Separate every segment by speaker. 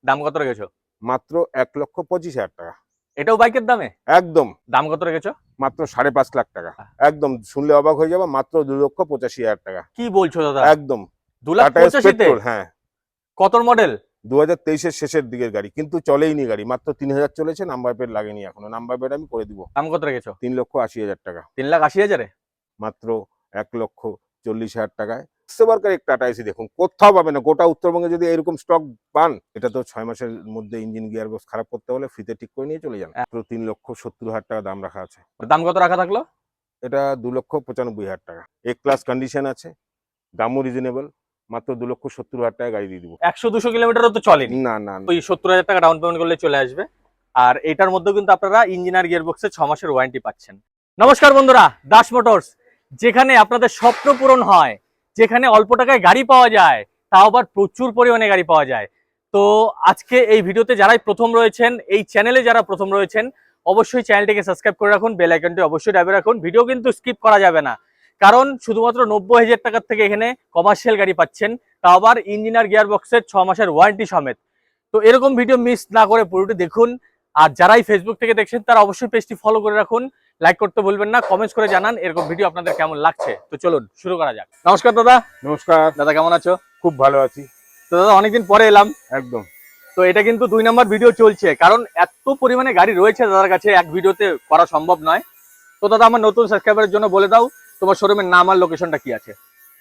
Speaker 1: দাম কত রেখেছো?
Speaker 2: মাত্র ১,২৫,০০০ টাকা।
Speaker 1: এটাও বাইকের দামে?
Speaker 2: একদম।
Speaker 1: দাম কত রেখেছো?
Speaker 2: মাত্র ৫.৫ লাখ টাকা। একদম শুনলে অবাক হয়ে যাবে, মাত্র ২,৮৫,০০০ টাকা।
Speaker 1: কি বলছো দাদা?
Speaker 2: একদম।
Speaker 1: 2,85,000-তে?
Speaker 2: হ্যাঁ।
Speaker 1: কত মডেল?
Speaker 2: ২০২৩-এর শেষের দিকের গাড়ি, কিন্তু চলেইনি গাড়ি, মাত্র ৩,০০০ চলেছে, নাম্বার প্লেট লাগেনি এখনো। নাম্বার প্লেট আমি করে দিব।
Speaker 1: দাম কত রেখেছো?
Speaker 2: ৩,৮০,০০০ টাকা।
Speaker 1: 3,80,000-এ?
Speaker 2: মাত্র ১,৪০,০০০ টাকায় সেবারকার এক টাটা এসি দেখুন, কোথাও পাবে না। গোটা উত্তরবঙ্গে যদি এরকম স্টক পান, এটা তো ৬ মাসের মধ্যে ইঞ্জিন গিয়ার বক্স খারাপ করতে হলে ফ্রিতে ঠিক করে নিয়ে চলে যান। মাত্র ৩,৭০,০০০ টাকা দাম রাখা আছে।
Speaker 1: দাম কত রাখা থাকলো?
Speaker 2: এটা ২,৯৫,০০০ টাকা। এ ক্লাস কন্ডিশন আছে, দামও রিজনেবল। মাত্র ২,৭০,০০০ টাকা গাড়ি দিয়ে দিব।
Speaker 1: 100-200 কিলোমিটারও তো চলেনি।
Speaker 2: না না।
Speaker 1: ওই 70,000 টাকা ডাউন পেমেন্ট করলে চলে আসবে। আর এটার মধ্যে কিন্তু আপনারা ইঞ্জিনিয়ার গিয়ারবক্সে 6 মাসের ওয়ারেন্টি পাচ্ছেন। নমস্কার বন্ধুরা, দাস মোটরস, যেখানে আপনাদের স্বপ্ন পূরণ হয়, যেখানে অল্প টাকায় গাড়ি পাওয়া যায়, তাও আবার প্রচুর পরিমাণে গাড়ি পাওয়া যায়। তো আজকে এই ভিডিওতে যারাই প্রথম রয়েছেন, এই চ্যানেলে যারা প্রথম রয়েছেন, অবশ্যই চ্যানেলটিকে সাবস্ক্রাইব করে রাখুন, বেল আইকনটি অবশ্যই দাবিয়ে রাখুন। ভিডিও কিন্তু স্কিপ করা যাবে না, কারণ শুধুমাত্র 90,000 টাকার থেকে এখানে কমার্শিয়াল গাড়ি পাচ্ছেন, তাও আবার ইঞ্জিনিয়ার গিয়ারবক্সের 6 মাসের ওয়ারেন্টি সমেত। তো এরকম ভিডিও মিস না করে পুরোটি দেখুন। আর যারাই ফেসবুক থেকে দেখছেন তারা অবশ্যই পেজটি ফলো করে রাখুন, লাইক করতে ভুলবেন না, কমেন্টস করে জানান এরকম ভিডিও আপনাদের কেমন লাগছে। তো চলুন শুরু করা যাক। নমস্কার দাদা।
Speaker 2: নমস্কার
Speaker 1: দাদা কেমন আছো?
Speaker 2: খুব ভালো আছি।
Speaker 1: তো দাদা অনেকদিন পরে এলাম।
Speaker 2: একদম।
Speaker 1: তো এটা কিন্তু 2 নম্বর ভিডিও চলছে, কারণ এত পরিমাণে গাড়ি রয়েছে দাদার কাছে, এক ভিডিওতে করা সম্ভব নয়। তো দাদা আমার নতুন সাবস্ক্রাইবারের জন্য বলে দাও তোমার শোরুমের নাম আর লোকেশনটা কি আছে।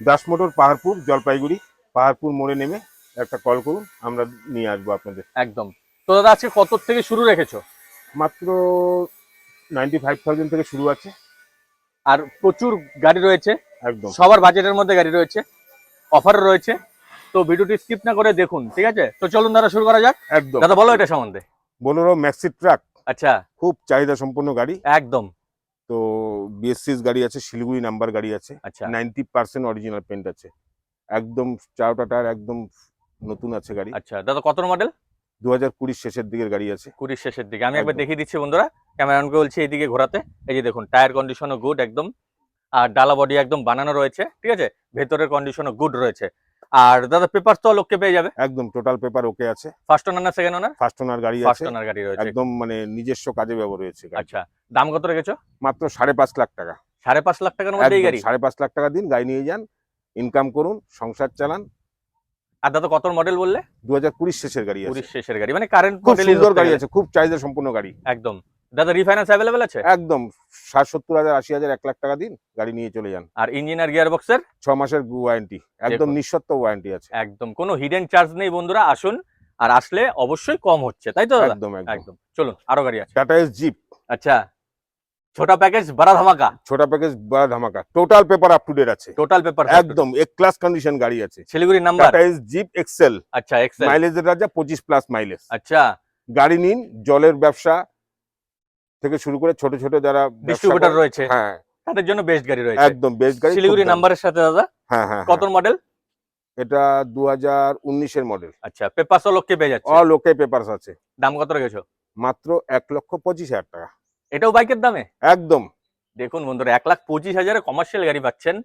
Speaker 2: দাস মোটর, পাহাড়পুর, জলপাইগুড়ি। পাহাড়পুর মোড়ে নেমে একটা কল করুন, আমরা নিয়ে আসবো আপনাদের।
Speaker 1: একদম। তো দাদা আজকে কত থেকে শুরু রেখেছো?
Speaker 2: মাত্র 95,000 থেকে শুরু আছে।
Speaker 1: আর প্রচুর গাড়ি রয়েছে,
Speaker 2: একদম।
Speaker 1: সবার বাজেটের মধ্যে গাড়ি রয়েছে, অফারও রয়েছে। তো ভিডিওটি স্কিপ না করে দেখুন, ঠিক আছে? তো চলুন দাদা শুরু করা যাক।
Speaker 2: একদম।
Speaker 1: দাদা বলো এটা সম্বন্ধে।
Speaker 2: বোলেরো ম্যাক্সি ট্রাক,
Speaker 1: আচ্ছা।
Speaker 2: খুব চাহিদা সম্পন্ন গাড়ি।
Speaker 1: একদম।
Speaker 2: তো বিএসসিস গাড়ি আছে, শিলিগুড়ি নাম্বার গাড়ি আছে।
Speaker 1: আচ্ছা।
Speaker 2: 90% অরিজিনাল পেন্ট আছে। একদম চারটা টায়ার একদম নতুন আছে গাড়ি।
Speaker 1: আচ্ছা দাদা কত মডেল?
Speaker 2: 2020 শেষের দিকের গাড়ি আছে।
Speaker 1: 20 শেষের দিকে। আমি একবার
Speaker 2: একদম।
Speaker 1: দেখিয়ে দিচ্ছি বন্ধুরা, ক্যামেরাম্যানকে বলছি এইদিকে ঘোরাতে। এই যে দেখুন, টায়ার কন্ডিশনও গুড একদম, আর ডালা বডি একদম বানানো রয়েছে, ঠিক আছে? ভেতরের কন্ডিশনও গুড রয়েছে। আর দাদা পেপার তো লোককে পেয়ে যাবে?
Speaker 2: একদম টোটাল পেপার ওকে আছে।
Speaker 1: ফার্স্ট ওনার না সেকেন্ড ওনার?
Speaker 2: ফার্স্ট ওনার গাড়ি
Speaker 1: ফার্স্ট
Speaker 2: আছে।
Speaker 1: ওনার গাড়ি রয়েছে।
Speaker 2: একদম মানে নিজস্ব কাজে ব্যবহার হয়েছে গাড়ি।
Speaker 1: আচ্ছা, দাম কত রেখেছো?
Speaker 2: মাত্র 5.5 লাখ টাকা।
Speaker 1: 5.5 লাখ টাকার মধ্যে এই গাড়ি?
Speaker 2: 5.5 লাখ টাকা দিন, গাড়ি নিয়ে যান, ইনকাম করুন, সংসার চালান।
Speaker 1: আর দাদা কত মডেল বললে?
Speaker 2: 2020 শেষের গাড়ি আছে।
Speaker 1: 20 শেষের গাড়ি, মানে কারেন্ট
Speaker 2: খুব
Speaker 1: মডেলই
Speaker 2: সুন্দর গাড়ি আছে, খুব চাহিদা সম্পন্ন গাড়ি।
Speaker 1: একদম। দাদা রিফাইন্যান্স অ্যাভেলেবেল আছে?
Speaker 2: একদম। 60-70,000, 80,000, 1 লাখ টাকা দিন, গাড়ি নিয়ে চলে যান।
Speaker 1: আর ইঞ্জিনিয়ার গিয়ারবক্সের
Speaker 2: 6 মাসের ওয়ারেন্টি, একদম নিঃশর্ত ওয়ারেন্টি আছে।
Speaker 1: একদম কোনো হিডেন চার্জ নেই বন্ধুরা, আসুন। আর আসলে অবশ্যই কম হচ্ছে, তাই তো দাদা?
Speaker 2: একদম একদম।
Speaker 1: একদম। চলুন আরো গাড়ি আছে।
Speaker 2: Tata Ace Zip.
Speaker 1: আচ্ছা, ছোটা প্যাকেজ বড় ধামাকা।
Speaker 2: ছোটা প্যাকেজ বড় ধামাকা, total paper up to date আছে।
Speaker 1: টোটাল পেপার
Speaker 2: একদম এক ক্লাস কন্ডিশন গাড়ি আছে।
Speaker 1: Siliguri number.
Speaker 2: Tata Ace Zip XL.
Speaker 1: আচ্ছা এক্সেল।
Speaker 2: মাইলেজের রাজা, 25+ মাইলেজ।
Speaker 1: আচ্ছা।
Speaker 2: গাড়ি নিন, জলের ব্যবসা থেকে শুরু করে ছোট ছোট যারা
Speaker 1: ডিস্ট্রিবিউটর রয়েছে,
Speaker 2: হ্যাঁ,
Speaker 1: তাদের জন্য বেস্ট গাড়ি রয়েছে।
Speaker 2: একদম বেস্ট গাড়ি।
Speaker 1: শিলিগুড়ি নাম্বারের সাথে দাদা।
Speaker 2: হ্যাঁ হ্যাঁ।
Speaker 1: কত মডেল?
Speaker 2: এটা 2019 এর মডেল।
Speaker 1: আচ্ছা, পেপারস লোককে পেয়ে যাচ্ছে?
Speaker 2: অল ওকে পেপারস আছে।
Speaker 1: দাম কত রেখেছো?
Speaker 2: মাত্র 1,25,000 টাকা।
Speaker 1: এটাও বাইকের দামে?
Speaker 2: একদম।
Speaker 1: দেখুন বন্ধুরা, 1,25,000-এ কমার্শিয়াল গাড়ি পাচ্ছেন।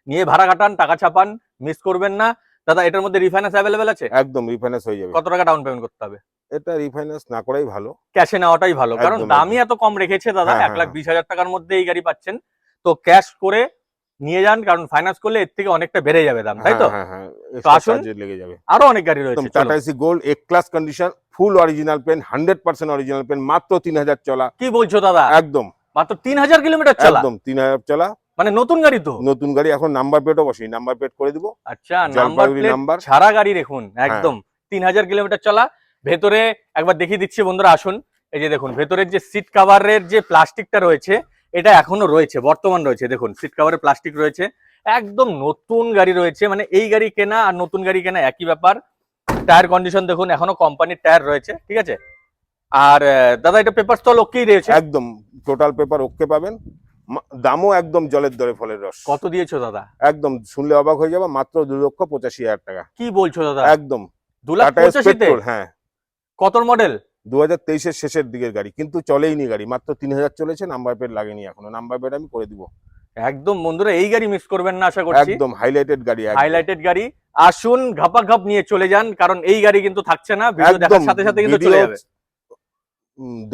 Speaker 1: নিয়ে ভাড়া কাটান, টাকা ছাপান, মিস করবেন না। দাদা এটার মধ্যে রিফাইন্যান্স অ্যাভেলেবেল আছে?
Speaker 2: একদম রিফাইন্যান্স হয়ে যাবে।
Speaker 1: কত টাকা ডাউন পেমেন্ট করতে হবে?
Speaker 2: এটা রিফাইন্যান্স না করাই ভালো,
Speaker 1: ক্যাশে নেওয়াটাই ভালো, কারণ
Speaker 2: একদম,
Speaker 1: দামই এত কম রেখেছে দাদা।
Speaker 2: হ্যাঁ,
Speaker 1: 1,20,000 টাকার মধ্যে এই গাড়ি পাচ্ছেন। তো ক্যাশ করে নিয়ে যান, কারণ ফাইন্যান্স করলে এর থেকে অনেকটা বেড়ে যাবে দাম, তাই তো?
Speaker 2: হ্যাঁ হ্যাঁ।
Speaker 1: তো আসুন,
Speaker 2: লেগে যাবে।
Speaker 1: আরো অনেক গাড়ি রয়েছে।
Speaker 2: টাটা এসি গোল্ড, এক class condition, full original paint, 100% original paint, মাত্র 3,000 চলা।
Speaker 1: কি বলছো দাদা?
Speaker 2: একদম।
Speaker 1: মাত্র 3,000 কিলোমিটার চলা?
Speaker 2: একদম 3,000 চলা,
Speaker 1: মানে নতুন গাড়ি তো?
Speaker 2: নতুন গাড়ি। এখন নাম্বার প্লেটও বসেনি, নাম্বার প্লেট করে দিব।
Speaker 1: আচ্ছা, নাম্বার প্লেট ছাড়া গাড়ি দেখুন, একদম 3,000 কিলোমিটার চলা। ভেতরে একবার দেখিয়ে দিচ্ছি বন্ধুরা, আসুন। এই যে দেখুন, ভেতরের যে সিট কভারের যে প্লাস্টিকটা রয়েছে, এটা এখনো রয়েছে, বর্তমান রয়েছে। দেখুন সিট কভারে প্লাস্টিক রয়েছে, একদম নতুন গাড়ি রয়েছে। মানে এই গাড়ি কেনা আর নতুন গাড়ি কেনা একই ব্যাপার। টায়ার কন্ডিশন দেখুন, এখনো কোম্পানির টায়ার রয়েছে, ঠিক আছে? আর দাদা এটা পেপার তো ওকেই রয়েছে?
Speaker 2: একদম টোটাল পেপার ওকে পাবেন। দামও একদম জলের দরে ফলের রস।
Speaker 1: কত দিয়েছো দাদা?
Speaker 2: একদম শুনলে অবাক হয়ে যাবে, মাত্র 2,85,000 টাকা।
Speaker 1: কি বলছো দাদা?
Speaker 2: একদম।
Speaker 1: 2,85,000-তে?
Speaker 2: হ্যাঁ।
Speaker 1: কত মডেল?
Speaker 2: 2023 এর শেষের দিকের গাড়ি, কিন্তু চলেইনি গাড়ি, মাত্র 3,000 চলেছে, নাম্বার প্লেট লাগেনি এখনো। নাম্বার প্লেট আমি করে দিব।
Speaker 1: একদম বন্ধুরা এই গাড়ি মিস করবেন না আশা করছি।
Speaker 2: একদম হাইলাইটেড গাড়ি,
Speaker 1: হাইলাইটেড গাড়ি। আসুন ঘাপাঘাপ নিয়ে চলে যান, কারণ এই গাড়ি কিন্তু থাকছে না, ভিডিও দেখার সাথে সাথে কিন্তু চলে যাবে।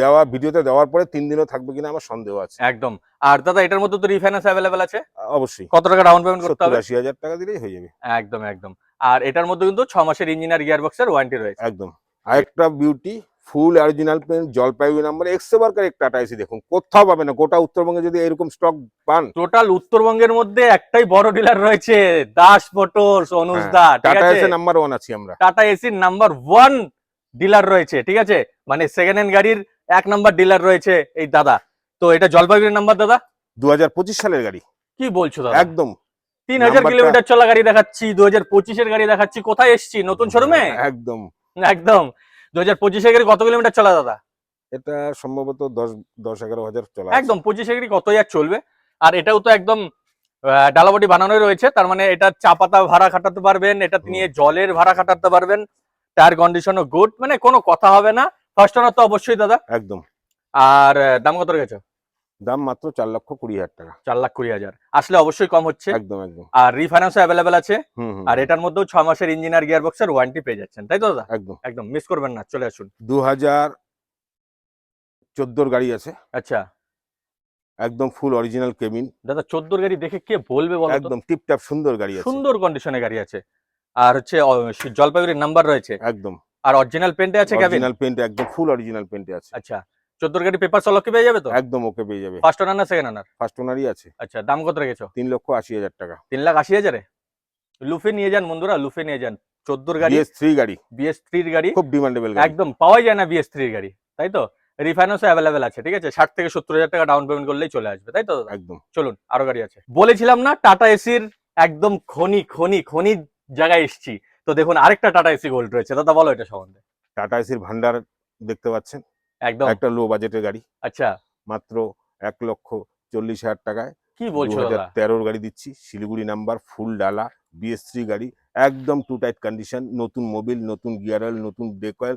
Speaker 2: দেওয়া ভিডিওতে দেওয়ার পরে 3 দিনও থাকবে কিনা আমার সন্দেহ আছে।
Speaker 1: একদম। আর দাদা এটার মধ্যে তো রিফাইন্যান্স অ্যাভেলেবেল আছে?
Speaker 2: অবশ্যই।
Speaker 1: কত টাকা ডাউন পেমেন্ট করতে হবে?
Speaker 2: 70-80 হাজার টাকা দিলেই হয়ে যাবে।
Speaker 1: একদম একদম। আর এটার মধ্যে কিন্তু 6 মাসের ইঞ্জিন আর গিয়ারবক্সের ওয়ারেন্টি রয়েছে।
Speaker 2: একদম। আরেকটা beauty, full original pen, Jalpaiguri number, এক্সেবারকার এক টাটা এসি দেখুন, কোথাও পাবে না। গোটা উত্তরবঙ্গে যদি এরকম স্টক পান।
Speaker 1: টোটাল উত্তরবঙ্গের মধ্যে একটাই বড় ডিলার রয়েছে, দাস মোটরস, অনুজ দা, ঠিক
Speaker 2: টাটা
Speaker 1: আছে?
Speaker 2: এসি নাম্বার 1 আছি আমরা।
Speaker 1: টাটা এসির নাম্বার 1 ডিলার রয়েছে, ঠিক আছে? মানে সেকেন্ড হ্যান্ড গাড়ির 1 নাম্বার ডিলার রয়েছে এই দাদা। তো এটা জলপাইগুড়ির নাম্বার দাদা?
Speaker 2: 2025 সালের গাড়ি।
Speaker 1: কি বলছো দাদা?
Speaker 2: একদম।
Speaker 1: 3000 কিলোমিটার চলা গাড়ি দেখাচ্ছি, 2025 এর গাড়ি দেখাচ্ছি। কোথায় এসছি? নতুন শোরুমে?
Speaker 2: একদম
Speaker 1: একদম। 2025 এর গাড়ি কত কিলোমিটার চলা দাদা?
Speaker 2: এটা সম্ভবত 10-11 হাজার চলা
Speaker 1: একদম 25 এর গাড়ি কতই আর চলবে। আর এটাও তো একদম ডালাবডি বানানোই রয়েছে, তার মানে এটা চা পাতা ভাড়া খাটাতে পারবেন, এটা নিয়ে জলের ভাড়া খাটাতে পারবেন, টায়ার কন্ডিশনও গুড, মানে কোনো কথা হবে না। ফার্স্ট ওনার তো অবশ্যই দাদা।
Speaker 2: একদম।
Speaker 1: আর দাম কত রেখেছো?
Speaker 2: দাম মাত্র 4,20,000 টাকা।
Speaker 1: 4,20,000 আসলে অবশ্যই কম হচ্ছে।
Speaker 2: একদম একদম।
Speaker 1: আর রিফাইন্যান্স অ্যাভেলেবেল আছে।
Speaker 2: হুম।
Speaker 1: আর এটার মধ্যেও 6 মাসের ইঞ্জিন আর গিয়ারবক্সের ওয়ারেন্টি পেয়ে যাচ্ছেন, তাই তো দাদা?
Speaker 2: একদম
Speaker 1: একদম মিস করবেন না, চলে আসুন।
Speaker 2: 2014 গাড়ি আছে।
Speaker 1: আচ্ছা
Speaker 2: একদম ফুল অরিজিনাল কেবিন।
Speaker 1: দাদা 14 গাড়ি দেখে কে বলবে বলো তো?
Speaker 2: একদম টিপটাপ সুন্দর গাড়ি আছে।
Speaker 1: সুন্দর কন্ডিশনে গাড়ি আছে। আর হচ্ছে জলপাইগুড়ির নাম্বার রয়েছে।
Speaker 2: একদম।
Speaker 1: আর অরিজিনাল পেন্টে আছে কেবিন?
Speaker 2: অরিজিনাল পেইন্ট, একদম ফুল অরিজিনাল পেইন্টে আছে।
Speaker 1: আচ্ছা 14 গাড়ি পেপার সলকে পেয়ে যাবে তো?
Speaker 2: একদম ওকে পেয়ে যাবে।
Speaker 1: ফার্স্ট ওনার না সেকেন্ড ওনার?
Speaker 2: ফার্স্ট ওনারই আছে।
Speaker 1: আচ্ছা দাম কত রেখেছো?
Speaker 2: 3,80,000 টাকা।
Speaker 1: 3,80,000 এ লুফে নিয়ে যান বন্ধুরা, লুফে নিয়ে যান। 14 গাড়ি,
Speaker 2: BS3 গাড়ি,
Speaker 1: BS3 এর গাড়ি,
Speaker 2: খুব ডিমান্ডেবল গাড়ি।
Speaker 1: একদম পাওয়াই যায় না BS3 এর গাড়ি, তাই তো? রিফাইন্যান্সও অ্যাভেলেবেল আছে, ঠিক আছে? 60 থেকে 70 হাজার টাকা ডাউন পেমেন্ট করলেই চলে আসবে, তাই তো দাদা?
Speaker 2: একদম।
Speaker 1: চলুন আরো গাড়ি আছে। বলেছিলাম না টাটা এসির একদম খনি খনি খনি জায়গায় এসছি। তো দেখুন আরেকটা টাটা এসি গোল্ড রয়েছে, দাদা বলো এটা সম্বন্ধে।
Speaker 2: টাটা এসির ভান্ডার দেখতে পাচ্ছেন।
Speaker 1: একদম।
Speaker 2: একটা লো বাজেটের গাড়ি,
Speaker 1: আচ্ছা
Speaker 2: মাত্র 1,40,000 টাকায়
Speaker 1: কি বলছো দাদা?
Speaker 2: 2013 গাড়ি দিচ্ছি, শিলিগুড়ি নাম্বার, ফুল ডালা, BS3 গাড়ি, একদম টু টাইট কন্ডিশন, নতুন মোবিল, নতুন গিয়ার অয়েল, নতুন ব্রেক অয়েল,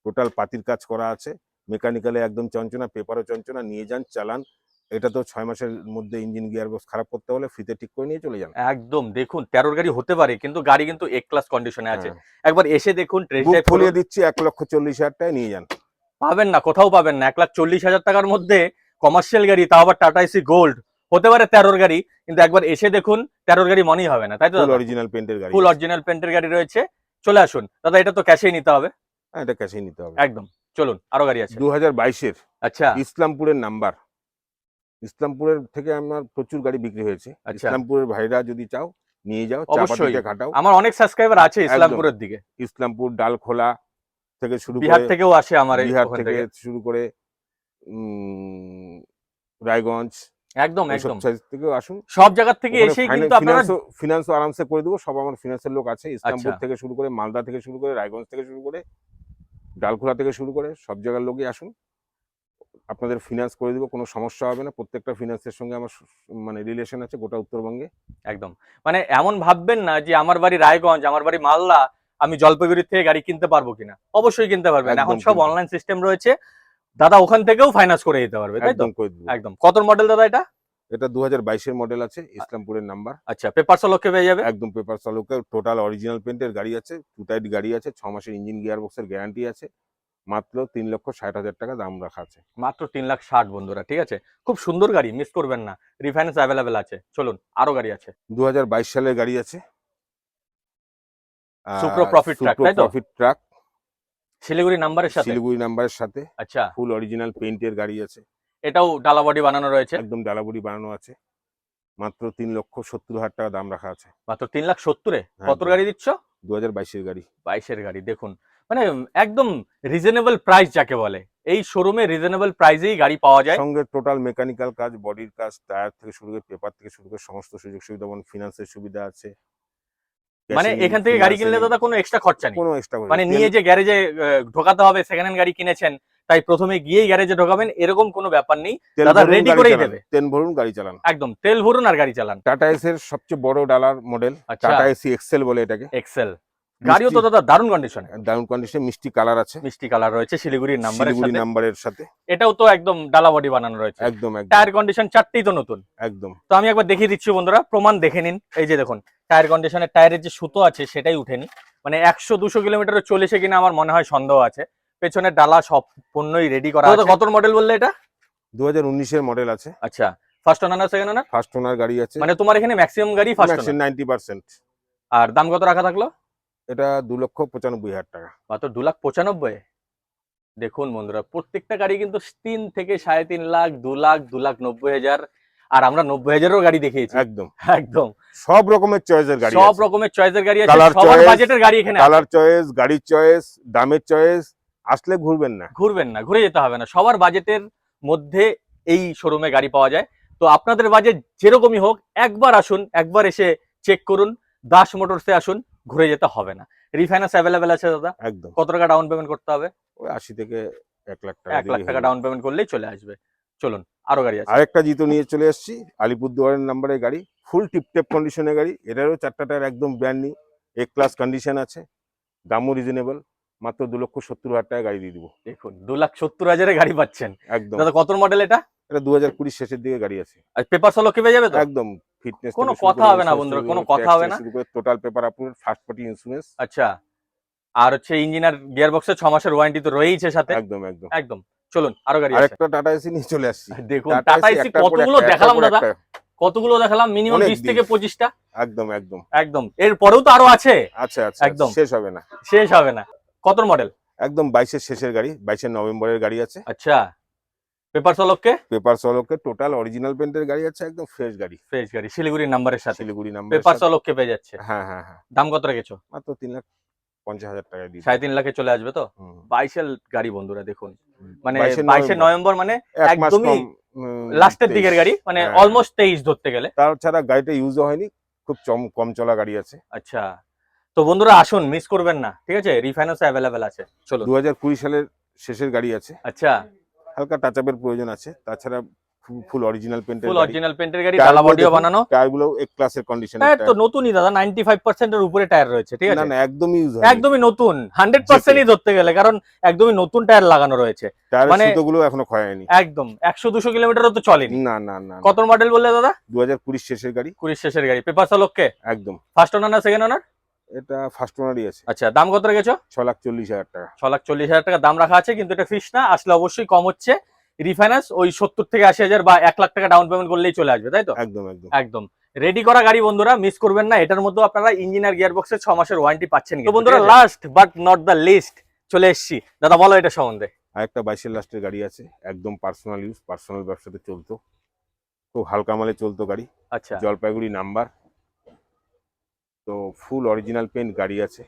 Speaker 2: টোটাল পাতির কাজ করা আছে, মেকানিক্যালে একদম চঞ্চনা, পেপারও চঞ্চনা। নিয়ে যান, চালান। এটা তো 6 মাসের মধ্যে ইঞ্জিন গিয়ার বক্স খারাপ করতে হলে ফ্রিতে ঠিক করে নিয়ে চলে যান।
Speaker 1: একদম দেখুন 13 গাড়ি হতে পারে, কিন্তু গাড়ি কিন্তু এ ক্লাস কন্ডিশনে আছে।
Speaker 2: হ্যাঁ।
Speaker 1: একবার এসে দেখুন, টেস্ট
Speaker 2: বুক
Speaker 1: ড্রাইভ করুন।
Speaker 2: ফুলিয়ে দিচ্ছি 1,40,000 টাকায় নিয়ে যান।
Speaker 1: পাবেন না, কোথাও পাবেন না। 1,40,000 টাকার মধ্যে কমার্শিয়াল গাড়ি, তাও আবার টাটা এসি গোল্ড, হতে পারে 13 গাড়ি, কিন্তু একবার এসে দেখুন 13 গাড়ি মনেই হবে না, তাই তো?
Speaker 2: ফুল অরিজিনাল পেইন্টের গাড়ি,
Speaker 1: ফুল অরিজিনাল পেন্টের গাড়ি রয়েছে। চলে আসুন দাদা, এটা তো ক্যাশেই নিতে হবে।
Speaker 2: হ্যাঁ এটা ক্যাশেই নিতে হবে।
Speaker 1: একদম। চলুন আরো গাড়ি আছে।
Speaker 2: 2022-এর
Speaker 1: আচ্ছা
Speaker 2: ইসলামপুরের নাম্বার। ইসলামপুরের থেকে আমার প্রচুর গাড়ি বিক্রি হয়েছে।
Speaker 1: আচ্ছা।
Speaker 2: ইসলামপুরের ভাইরা যদি চাও নিয়ে যাও,
Speaker 1: অবশ্যই।
Speaker 2: চাপাতিতে ঘাটাও।
Speaker 1: আমার অনেক সাবস্ক্রাইবার আছে ইসলামপুরের দিকে।
Speaker 2: ইসলামপুর, ডালখোলা থেকে শুরু
Speaker 1: বিহার
Speaker 2: করে,
Speaker 1: থেকেও আসে আমার
Speaker 2: বিহার
Speaker 1: ওখান
Speaker 2: থেকে
Speaker 1: থেকে।
Speaker 2: শুরু করে রায়গঞ্জ,
Speaker 1: একদম
Speaker 2: এইসব
Speaker 1: একদম
Speaker 2: সাইজ থেকেও আসুন।
Speaker 1: সব জায়গা থেকে এসেই কিন্তু আপনারা।
Speaker 2: ফিনান্সও আরামসে করে দেবো, সব আমার ফিনান্সের লোক আছে। ইসলামপুর
Speaker 1: আচ্ছা।
Speaker 2: থেকে শুরু করে, মালদা থেকে শুরু করে, রায়গঞ্জ থেকে শুরু করে, ডালখোলা থেকে শুরু করে সব জায়গার লোকই আসুন, আপনাদের ফিনান্স করে দেবো, কোনো সমস্যা হবে না। প্রত্যেকটা ফিনান্সের সঙ্গে আমার মানে রিলেশন আছে গোটা উত্তরবঙ্গে।
Speaker 1: একদম। মানে এমন ভাববেন না যে আমার বাড়ি রায়গঞ্জ, আমার বাড়ি মালদা, আমি জলপাইগুড়ি থেকে গাড়ি কিনতে পারবো কিনা। অবশ্যই কিনতে পারবেন, এখন
Speaker 2: একদম
Speaker 1: সব
Speaker 2: কিনতে।
Speaker 1: অনলাইন সিস্টেম রয়েছে, দাদা ওখান থেকেও ফাইন্যান্স করে দিতে পারবে, তাই তো?
Speaker 2: একদম করে দেবো।
Speaker 1: একদম। কত মডেল দাদা এটা?
Speaker 2: এটা 2022-এর মডেল আছে, ইসলামপুরের নাম্বার।
Speaker 1: আচ্ছা পেপার সলকে পেয়ে যাবে?
Speaker 2: একদম পেপার চালুকে, টোটাল অরিজিনাল পেন্টের গাড়ি আছে, টু টাইট গাড়ি আছে, 6 মাসের ইঞ্জিন গিয়ার বক্সের গ্যারান্টি আছে। মাত্র 3,60,000 টাকা দাম রাখা আছে।
Speaker 1: মাত্র 3,60,000 বন্ধুরা, ঠিক আছে? খুব সুন্দর গাড়ি, মিস করবেন না। রিফাইন্যান্স অ্যাভেলেবেল আছে। চলুন আরো গাড়ি আছে।
Speaker 2: 2022 সালের গাড়ি আছে,
Speaker 1: সুপ্রো প্রফিট ট্রাক, তাই তো?
Speaker 2: প্রফিট ট্রাক,
Speaker 1: শিলিগুড়ি নাম্বারের সাথে?
Speaker 2: শিলিগুড়ি নাম্বারের সাথে,
Speaker 1: আচ্ছা
Speaker 2: ফুল অরিজিনাল পেইন্টের গাড়ি আছে।
Speaker 1: এটাও ডালা বডি বানানো রয়েছে?
Speaker 2: একদম ডালাবুড়ি বানানো আছে। মাত্র 3,70,000 টাকা দাম রাখা আছে।
Speaker 1: মাত্র 3,70,000 এ
Speaker 2: হ্যাঁ,
Speaker 1: কত গাড়ি দিচ্ছ?
Speaker 2: 2022-এর গাড়ি।
Speaker 1: 22-এর গাড়ি দেখুন, মানে একদম রিজনেবল প্রাইস যাকে বলে। এই শোরুমে রিজনেবল প্রাইসেই গাড়ি পাওয়া যায়।
Speaker 2: সঙ্গে টোটাল মেকানিক্যাল কাজ, বডির কাজ, টায়ার থেকে শুরু করে, পেপার থেকে শুরু করে সমস্ত সুযোগ সুবিধা, যেমন ফিনান্সের সুবিধা আছে।
Speaker 1: মানে এখান থেকে গাড়ি কিনলে দাদা কোনো এক্সট্রা খরচা নেই?
Speaker 2: কোনো এক্সট্রা
Speaker 1: মানে নিয়ে যে গ্যারেজে ঢোকাতে হবে, সেকেন্ড হ্যান্ড গাড়ি কিনেছেন তাই প্রথমে গিয়েই গ্যারেজে ঢোকাবেন, এরকম কোনো ব্যাপার নেই। দাদা রেডি করেই দেবে।
Speaker 2: তেল ভরুন গাড়ি চালান।
Speaker 1: একদম তেল ভরুন আর গাড়ি চালান।
Speaker 2: টাটা এস এর সবচেয়ে বড় ডালার মডেল,
Speaker 1: আচ্ছা
Speaker 2: টাটা এসি এক্সেল বলে এটাকে।
Speaker 1: এক্সেল গাড়িও তো দাদা দারুণ কন্ডিশনে,
Speaker 2: দারুণ কন্ডিশন, মিষ্টি কালার আছে,
Speaker 1: মিষ্টি কালার রয়েছে, শিলিগুড়ির নাম্বারের
Speaker 2: শিলিগুড়ি
Speaker 1: সাথে।
Speaker 2: নাম্বারের সাথে।
Speaker 1: এটাও তো একদম ডালা বডি বানানো রয়েছে,
Speaker 2: একদম একদম
Speaker 1: টায়ার কন্ডিশন চারটেই তো নতুন।
Speaker 2: একদম।
Speaker 1: তো আমি একবার দেখিয়ে দিচ্ছি বন্ধুরা, প্রমাণ দেখে নিন। এই যে দেখুন টায়ার কন্ডিশনের, টায়ারের যে সুতো আছে সেটাই উঠেনি, মানে 100-200 কিলোমিটার চলেছে কিনা আমার মনে হয় সন্দেহ আছে। পেছনের ডালা সম্পূর্ণই রেডি করা আছে। কত মডেল বললে এটা?
Speaker 2: 2019 এর মডেল আছে।
Speaker 1: আচ্ছা, ফার্স্ট ওনার না সেকেন্ড ওনার?
Speaker 2: ফার্স্ট ওনার গাড়ি আছে,
Speaker 1: মানে তোমার এখানে ম্যাক্সিমাম গাড়ি ফার্স্ট ওনার।
Speaker 2: 90%।
Speaker 1: আর দাম কত রাখা থাকলো?
Speaker 2: এটা 2,95,000 টাকা।
Speaker 1: মাত্র 2,95,000। দেখুন বন্ধুরা, প্রত্যেকটা গাড়ি কিন্তু 3 থেকে 3.5 লাখ, 2 লাখ, 2,90,000, আর আমরা 90,000-এরও গাড়ি দেখিয়েছি।
Speaker 2: একদম
Speaker 1: একদম
Speaker 2: সব রকমের চয়েসের গাড়ি
Speaker 1: সব
Speaker 2: আছে।
Speaker 1: রকমের চয়েসের গাড়ি আছে,
Speaker 2: Colour
Speaker 1: সবার
Speaker 2: choice,
Speaker 1: বাজেটের গাড়ি এখানে আছে।
Speaker 2: কালার চয়েস, গাড়ির চয়েস, দামের চয়েস, আসলে ঘুরবেন না।
Speaker 1: ঘুরবেন না, ঘুরে যেতে হবে না, সবার বাজেটের মধ্যে এই শোরুমে গাড়ি পাওয়া যায়। তো আপনাদের বাজেট যেরকমই হোক, একবার আসুন, একবার এসে চেক করুন, দাস মোটরসে আসুন, ঘুরে যেতে হবে না। রিফাইন্যান্স অ্যাভেলেবেল আছে দাদা।
Speaker 2: একদম।
Speaker 1: কত টাকা ডাউন পেমেন্ট করতে হবে?
Speaker 2: ওই 80 থেকে 1 লাখ টাকা
Speaker 1: 1 লাখ টাকা ডাউন পেমেন্ট করলেই চলে আসবে। চলুন, আরো গাড়ি আছে।
Speaker 2: আরেকটা জিতো নিয়ে চলে এসেছি, আলিপুরদুয়ারের নাম্বারের গাড়ি, ফুল টিপটেপ কন্ডিশনের গাড়ি। এটারও 4টা টায়ার একদম ব্র্যান্ড নিউ, এ ক্লাস কন্ডিশন আছে, দামও রিজনেবল, মাত্র 2,70,000 টাকা গাড়ি দিয়ে দিব।
Speaker 1: দেখুন 2,70,000-এ গাড়ি পাচ্ছেন।
Speaker 2: একদম।
Speaker 1: দাদা কত মডেল এটা?
Speaker 2: এটা 2020 শেষের দিকে গাড়ি আছে।
Speaker 1: আর পেপার সলো কে পেয়ে যাবে তো?
Speaker 2: একদম ফিটনেস,
Speaker 1: কোনো কথা হবে না বন্ধুরা, কোনো কথা হবে না।
Speaker 2: Total paper upload, first party insurance.
Speaker 1: আচ্ছা, আর হচ্ছে ইঞ্জিনার গিয়ার বক্সের 6 মাসের ওয়ারেন্টি তো রয়েইছে সাথে।
Speaker 2: একদম একদম
Speaker 1: একদম। চলুন, আরো গাড়ি আছে।
Speaker 2: আরেকটা টাটা এসি নিয়ে চলে আসছি।
Speaker 1: দেখুন টাটা এসি কতগুলো দেখালাম দাদা, কতগুলো দেখালাম, মিনিমাম
Speaker 2: অনেক
Speaker 1: 20 থেকে 25টা।
Speaker 2: একদম একদম
Speaker 1: একদম, এর পরেও তো আরো আছে।
Speaker 2: আচ্ছা আচ্ছা,
Speaker 1: একদম।
Speaker 2: শেষ হবে না।
Speaker 1: শেষ হবে না। কত মডেল?
Speaker 2: একদম 22 এর শেষের গাড়ি, 22 নভেম্বরের গাড়ি আছে।
Speaker 1: আচ্ছা, পেপার সলককে?
Speaker 2: পেপার সলকে টোটাল অরিজিনাল পেন্টের গাড়ি আছে, একদম ফ্রেশ গাড়ি,
Speaker 1: ফ্রেশ গাড়ি, শিলিগুড়ির নাম্বারের সাথে,
Speaker 2: শিলিগুড়ি নাম্বার।
Speaker 1: পেপার সলককে পেয়ে যাচ্ছে।
Speaker 2: হ্যাঁ হ্যাঁ হ্যাঁ।
Speaker 1: দাম কত রেখেছো?
Speaker 2: মাত্র 3,50,000 টাকা দিয়ে।
Speaker 1: 3.5 লাখে চলে আসবে তো? 22 এর গাড়ি বন্ধুরা, দেখুন মানে
Speaker 2: 22
Speaker 1: নভেম্বর, মানে
Speaker 2: এক মাস
Speaker 1: একদমই
Speaker 2: কম,
Speaker 1: লাস্টের
Speaker 2: 23
Speaker 1: দিকের গাড়ি, মানে
Speaker 2: হ্যাঁ।
Speaker 1: অলমোস্ট 23 ধরতে গেলে।
Speaker 2: তাছাড়া গাড়িটা ইউজও হয়নি, খুব কম চলা গাড়ি আছে।
Speaker 1: আচ্ছা, তো বন্ধুরা আসুন, মিস করবেন না, ঠিক আছে? রিফাইন্যান্স অ্যাভেলেবেল আছে। চলো,
Speaker 2: 2020 সালের শেষের গাড়ি আছে,
Speaker 1: আচ্ছা,
Speaker 2: হালকা টাচ আপের প্রয়োজন আছে, তাছাড়া ফুল অরিজিনাল পেন্টের
Speaker 1: ফুল
Speaker 2: গাড়ি।
Speaker 1: অরিজিনাল পেন্টের গাড়ি, ডালা বডিও বানানো।
Speaker 2: টায়ারগুলো এক ক্লাসের কন্ডিশন।
Speaker 1: টায়ার তো নতুনই দাদা, 95% এর উপরে টায়ার রয়েছে, ঠিক
Speaker 2: না
Speaker 1: আছে?
Speaker 2: না, একদমই ইউজ হয়,
Speaker 1: একদমই নতুন, 100%ই ধরতে গেলে, কারণ একদমই নতুন টায়ার লাগানো রয়েছে।
Speaker 2: টায়ারের
Speaker 1: মানে
Speaker 2: সুতোগুলো এখনো ক্ষয় হয়নি।
Speaker 1: একদম 100-200 কিলোমিটারও তো চলেনি।
Speaker 2: না না না।
Speaker 1: কত মডেল বললে দাদা?
Speaker 2: 2020 শেষের গাড়ি।
Speaker 1: 20 শেষের গাড়ি, পেপার সলককে?
Speaker 2: একদম।
Speaker 1: ফার্স্ট ওনার না সেকেন্ড ওনার?
Speaker 2: এটা ফার্স্ট ওনারই আছে।
Speaker 1: আচ্ছা, দাম কত রেখেছো?
Speaker 2: 6,40,000 টাকা।
Speaker 1: 6,40,000 টাকা দাম রাখা আছে, কিন্তু এটা ফিক্স না, আসলে অবশ্যই কম হচ্ছে। রিফাইন্যান্স ওই 70 থেকে 80,000 বা 1 লাখ টাকা ডাউন পেমেন্ট করলেই চলে আসবে, তাই তো?
Speaker 2: একদম একদম
Speaker 1: একদম রেডি করা গাড়ি বন্ধুরা, মিস করবেন না। এটার মধ্যে আপনারা ইঞ্জিনিয়ার গিয়ার বক্সের 6 মাসের ওয়ারেন্টি পাচ্ছেন। তো বন্ধুরা, last but not the least চলে এসেছি। দাদা বলো এটা সম্বন্ধে।
Speaker 2: আরেকটা 22 এর লাস্টের গাড়ি আছে, একদম পার্সোনাল ইউজ, পার্সোনাল ব্যবসাতে চলতো, খুব হালকা মালে চলতো গাড়ি।
Speaker 1: আচ্ছা,
Speaker 2: জলপাইগুড়ি নাম্বার, তো ফুল অরিজিনাল পেন্ট গাড়ি আছে।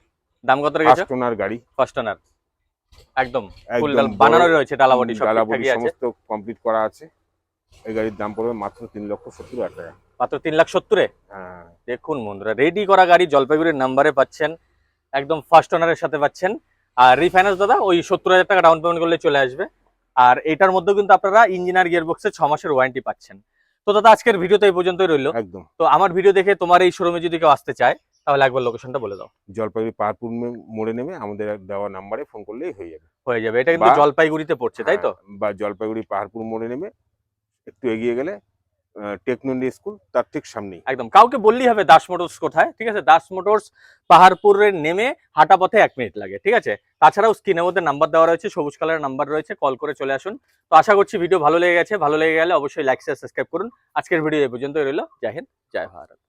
Speaker 1: দাম কত রেখেছো?
Speaker 2: ফার্স্ট ওনার গাড়ি।
Speaker 1: ফার্স্ট ওনার, একদম ফুল
Speaker 2: একদম
Speaker 1: বানানো রয়েছে, ডালা বডি সব
Speaker 2: ডালা বডি
Speaker 1: ঠিকঠাকই আছে।
Speaker 2: সমস্ত কমপ্লিট করা আছে। এই গাড়ির দাম পড়বে মাত্র 3,70,000 টাকা।
Speaker 1: মাত্র 3,70,000-এ।
Speaker 2: হ্যাঁ।
Speaker 1: দেখুন বন্ধুরা, রেডি করা গাড়ি জলপাইগুড়ির নাম্বারে পাচ্ছেন, একদম ফার্স্ট ওনারের সাথে পাচ্ছেন। আর রিফাইন্যান্স দাদা ওই 70,000 টাকা ডাউন পেমেন্ট করলে চলে আসবে। আর এটার মধ্যে কিন্তু আপনারা ইঞ্জিনিয়ার গিয়ার বক্সের 6 মাসের ওয়ারেন্টি পাচ্ছেন। তো দাদা আজকের ভিডিও তো এই পর্যন্তই রইলো।
Speaker 2: একদম।
Speaker 1: তো আমার ভিডিও দেখে তোমার এই শোরুমে যদি কেউ আসতে চায়, তাহলে একবার লোকেশনটা বলে দাও।
Speaker 2: জলপাইগুড়ি পাহাড়পুর মোড়ে নেমে আমাদের দেওয়া নাম্বারে ফোন করলেই হয়ে যাবে।
Speaker 1: হয়ে যাবে, এটা কিন্তু জলপাইগুড়িতে পড়ছে, তাই তো?
Speaker 2: বা জলপাইগুড়ি পাহাড়পুর মোড়ে নেমে একটু এগিয়ে গেলে টেকনো ইন্ডিয়া স্কুল, তার ঠিক সামনেই।
Speaker 1: একদম, কাউকে বললেই হবে দাস মোটরস কোথায়, ঠিক আছে? দাস মোটরস পাহাড়পুরের নেমে হাঁটা পথে 1 মিনিট লাগে, ঠিক আছে? তাছাড়াও স্ক্রিনের মধ্যে নাম্বার দেওয়া রয়েছে, সবুজ কালারের নাম্বার রয়েছে, কল করে চলে আসুন। তো আশা করছি ভিডিও ভালো লেগে গেছে, ভালো লেগে গেলে অবশ্যই লাইক শেয়ার সাবস্ক্রাইব করুন। আজকের ভিডিও এই পর্যন্তই রইলো। জয় হিন্দ, জয় ভারত।